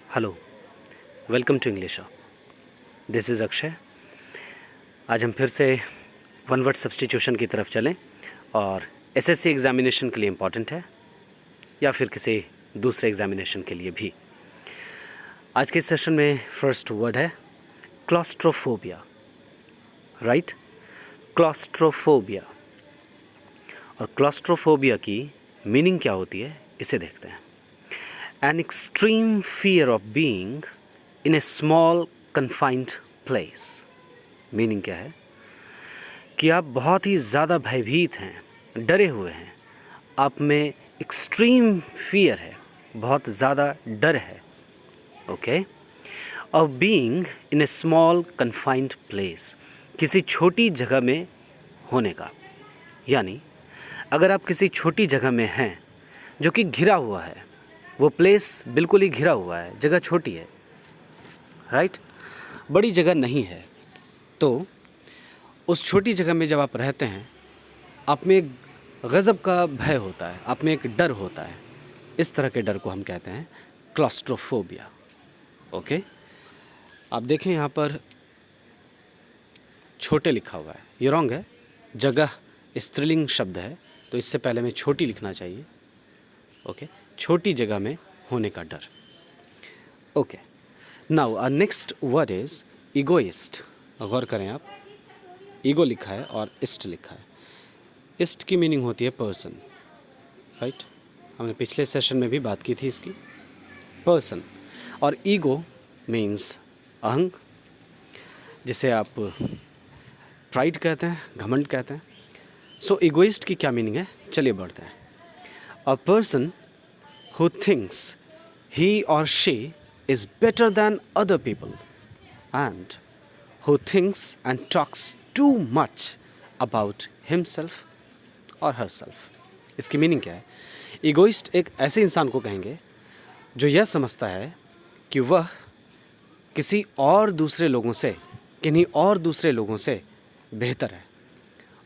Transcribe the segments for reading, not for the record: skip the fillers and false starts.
Hello, welcome to English. This is Akshay. आज हम फिर से वन वर्ड सब्स्टिट्यूशन की तरफ चलें और एसएससी एग्ज़ामिनेशन के लिए इम्पॉर्टेंट है या फिर किसी दूसरे एग्ज़ामिनेशन के लिए भी। आज के सेशन में फर्स्ट वर्ड है क्लॉस्ट्रोफोबिया। Right, claustrophobia. और क्लॉस्ट्रोफोबिया की मीनिंग क्या होती है इसे देखते हैं। An extreme fear of being in a small confined place। Meaning क्या है कि आप बहुत ही ज़्यादा भयभीत हैं, डरे हुए हैं, आप में एक्सट्रीम फियर है, बहुत ज़्यादा डर है। Okay, of being in A small confined place, किसी छोटी जगह में होने का। यानी अगर आप किसी छोटी जगह में हैं जो कि घिरा हुआ है, वो प्लेस बिल्कुल ही घिरा हुआ है, जगह छोटी है, राइट, बड़ी जगह नहीं है, तो उस छोटी जगह में जब आप रहते हैं आप में एक गज़ब का भय होता है, आप में एक डर होता है। इस तरह के डर को हम कहते हैं क्लॉस्ट्रोफोबिया। ओके, आप देखें यहाँ पर छोटे लिखा हुआ है, ये रॉन्ग है। जगह स्त्रीलिंग शब्द है तो इससे पहले में छोटी लिखना चाहिए। ओके, छोटी जगह में होने का डर। Okay, now our next word is egoist. गौर करें आप, ईगो लिखा है और इस्ट लिखा है। इस्ट की मीनिंग होती है पर्सन, राइट, हमने पिछले सेशन में भी बात की थी इसकी। पर्सन और ईगो मीन्स अहंग, जिसे आप प्राइड कहते हैं, घमंड कहते हैं। सो ईगोइस्ट की क्या मीनिंग है, चलिए बढ़ते हैं। A person who thinks he or she is better than other people and who thinks and talks too much about himself or herself। इसकी मीनिंग क्या है? ईगोइस्ट एक ऐसे इंसान को कहेंगे जो यह समझता है कि वह किसी और दूसरे लोगों से, किन्हीं और दूसरे लोगों से बेहतर है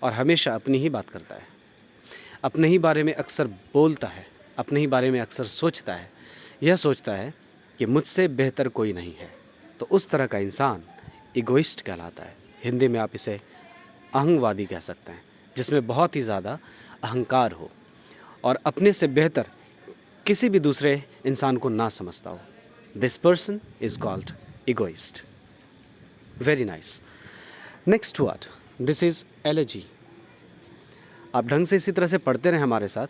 और हमेशा अपनी ही बात करता है, अपने ही बारे में अक्सर बोलता है, अपने ही बारे में अक्सर सोचता है, यह सोचता है कि मुझसे बेहतर कोई नहीं है। तो उस तरह का इंसान इगोइस्ट कहलाता है। हिंदी में आप इसे अहंगवादी कह सकते हैं, जिसमें बहुत ही ज़्यादा अहंकार हो और अपने से बेहतर किसी भी दूसरे इंसान को ना समझता हो। This person is called egoist. Very nice. Next word, this is allergy. आप ढंग से इसी तरह से पढ़ते रहें हमारे साथ,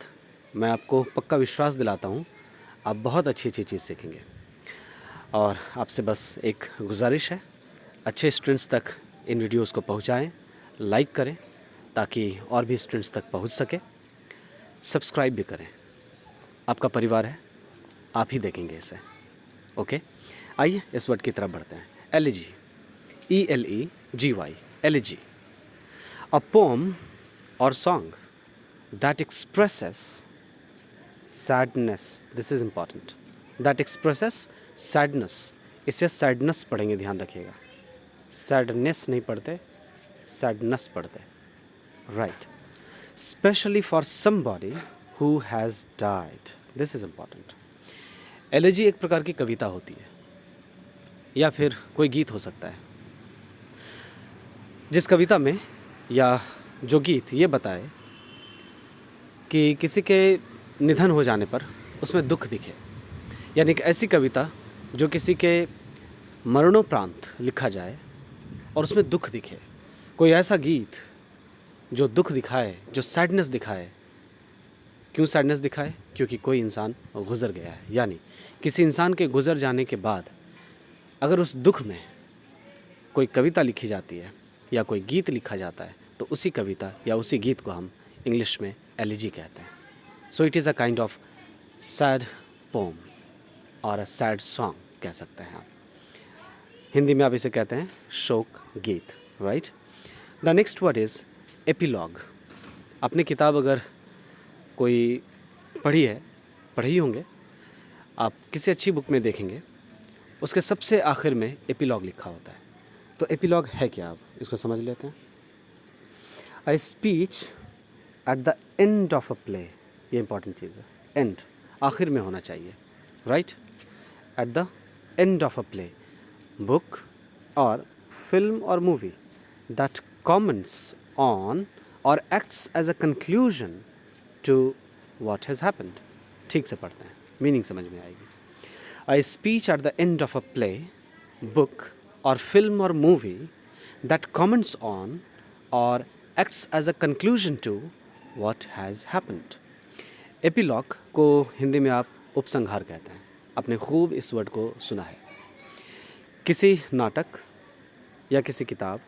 मैं आपको पक्का विश्वास दिलाता हूँ आप बहुत अच्छी अच्छी चीज़ सीखेंगे। और आपसे बस एक गुजारिश है, अच्छे स्टूडेंट्स तक इन वीडियोस को पहुँचाएँ, लाइक करें ताकि और भी स्टूडेंट्स तक पहुँच सके। सब्सक्राइब भी करें, आपका परिवार है, आप ही देखेंगे इसे। ओके, आइए इस वर्ड की तरफ बढ़ते हैं। Elegy, ELEGY, elegy, a poem और song that expresses sadness। this is important, that expresses sadness। इसे sadness पढ़ेंगे, ध्यान रखिएगा, sadness नहीं पढ़ते, sadness पढ़ते, right, especially for somebody who has died। this is important। Elegy एक प्रकार की कविता होती है या फिर कोई गीत हो सकता है, जिस कविता में या जो गीत ये बताए कि किसी के निधन हो जाने पर उसमें दुख दिखे। यानी एक ऐसी कविता जो किसी के मरणोपरांत लिखा जाए और उसमें दुख दिखे। कोई ऐसा गीत जो दुख दिखाए, जो सैडनेस दिखाए। क्यों सैडनेस दिखाए? क्योंकि कोई इंसान गुज़र गया है। यानी किसी इंसान के गुज़र जाने के बाद अगर उस दुख में कोई कविता लिखी जाती है या कोई गीत लिखा जाता है तो उसी कविता या उसी गीत को हम इंग्लिश में एलिजी कहते हैं। So it is a kind of sad poem और अ सैड सॉन्ग कह सकते हैं आप। हिंदी में आप इसे कहते हैं शोक गीत, right. The next word is epilogue. अपनी किताब अगर कोई पढ़ी होंगे आप, किसी अच्छी बुक में देखेंगे उसके सबसे आखिर में एपिलॉग लिखा होता है। तो एपिलॉग है क्या, आप इसको समझ लेते हैं। A speech at the end of a play, ये इंपॉर्टेंट चीज़ है। एंड आखिर में होना चाहिए, right, at the end of a play, book, or film or movie that comments on or acts as a conclusion to what has happened. ठीक से पढ़ते हैं, मीनिंग समझ में आएगी. A speech at the end of a play, book, or film or movie that comments on or acts as a conclusion to what has happened. Epilogue को हिंदी में आप उपसंहार कहते हैं. आपने खूब इस वर्ड को सुना है. किसी नाटक या किसी किताब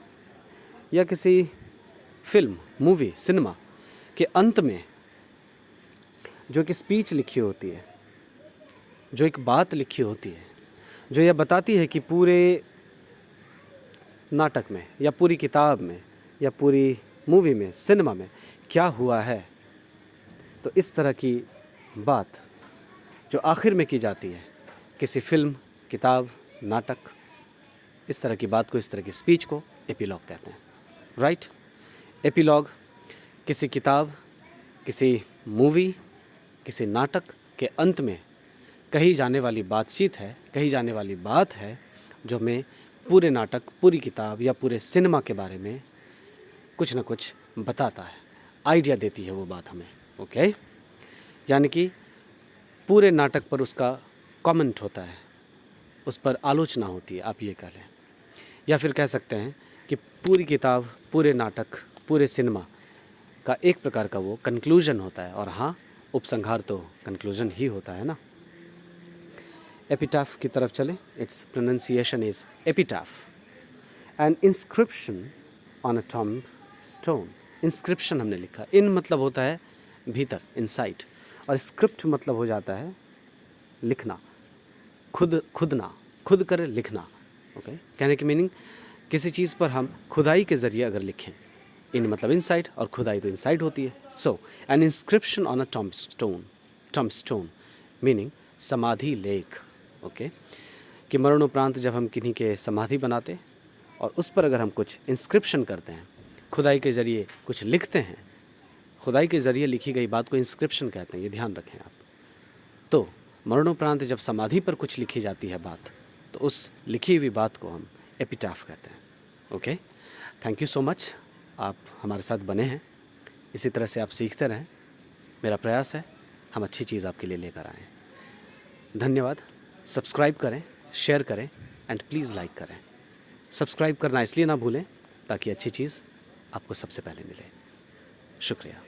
या किसी फिल्म, मूवी, सिनेमा के अंत में जो एक स्पीच लिखी होती है, जो एक बात लिखी होती है, जो यह बताती है कि पूरे नाटक में या पूरी किताब में या पूरी मूवी में, सिनेमा में क्या हुआ है. तो इस तरह की बात जो आखिर में की जाती है किसी फिल्म, किताब, नाटक, इस तरह की बात को, इस तरह की स्पीच को एपिलॉग कहते हैं. राइट. एपिलॉग किसी किताब, किसी मूवी, किसी नाटक के अंत में कही जाने वाली बातचीत है, कही जाने वाली बात है जो हमें पूरे नाटक, पूरी किताब या पूरे सिनेमा के बारे में कुछ ना कुछ बताता है, आइडिया देती है वो बात हमें. ओके. यानी कि पूरे नाटक पर उसका कमेंट होता है, उस पर आलोचना होती है, आप ये कह लें. या फिर कह सकते हैं कि पूरी किताब, पूरे नाटक, पूरे सिनेमा का एक प्रकार का वो कंक्लूजन होता है. और हाँ, उपसंहार तो कंक्लूजन ही होता है ना. एपिटाफ की तरफ चलें. It's pronunciation is epitaph. N inscription on a tomb stone. Inscription हमने लिखा. इन मतलब होता है भीतर, इनसाइड, और स्क्रिप्ट मतलब हो जाता है लिखना, खुदना, खुद कर लिखना. ओके. कहने की मीनिंग, किसी चीज़ पर हम खुदाई के ज़रिए अगर लिखें, इन मतलब इनसाइड और खुदाई तो इनसाइड होती है. So an inscription on a tombstone meaning समाधि लेख. ओके. कि मरणोपरांत जब हम किन्हीं के समाधि बनाते और उस पर अगर हम कुछ इंस्क्रिप्शन करते हैं, खुदाई के ज़रिए कुछ लिखते हैं, खुदाई के ज़रिए लिखी गई बात को इंस्क्रिप्शन कहते हैं. ये ध्यान रखें आप. तो मरणोपरांत जब समाधि पर कुछ लिखी जाती है बात, तो उस लिखी हुई बात को हम एपिटाफ कहते हैं. Okay. Thank you so much. आप हमारे साथ बने हैं. इसी तरह से आप सीखते रहें. मेरा प्रयास है हम अच्छी चीज़ आपके लिए लेकर आएँ. धन्यवाद. सब्सक्राइब करें, शेयर करें एंड प्लीज़ लाइक करें. सब्सक्राइब करना इसलिए ना भूलें ताकि अच्छी चीज़ आपको सबसे पहले मिले. शुक्रिया.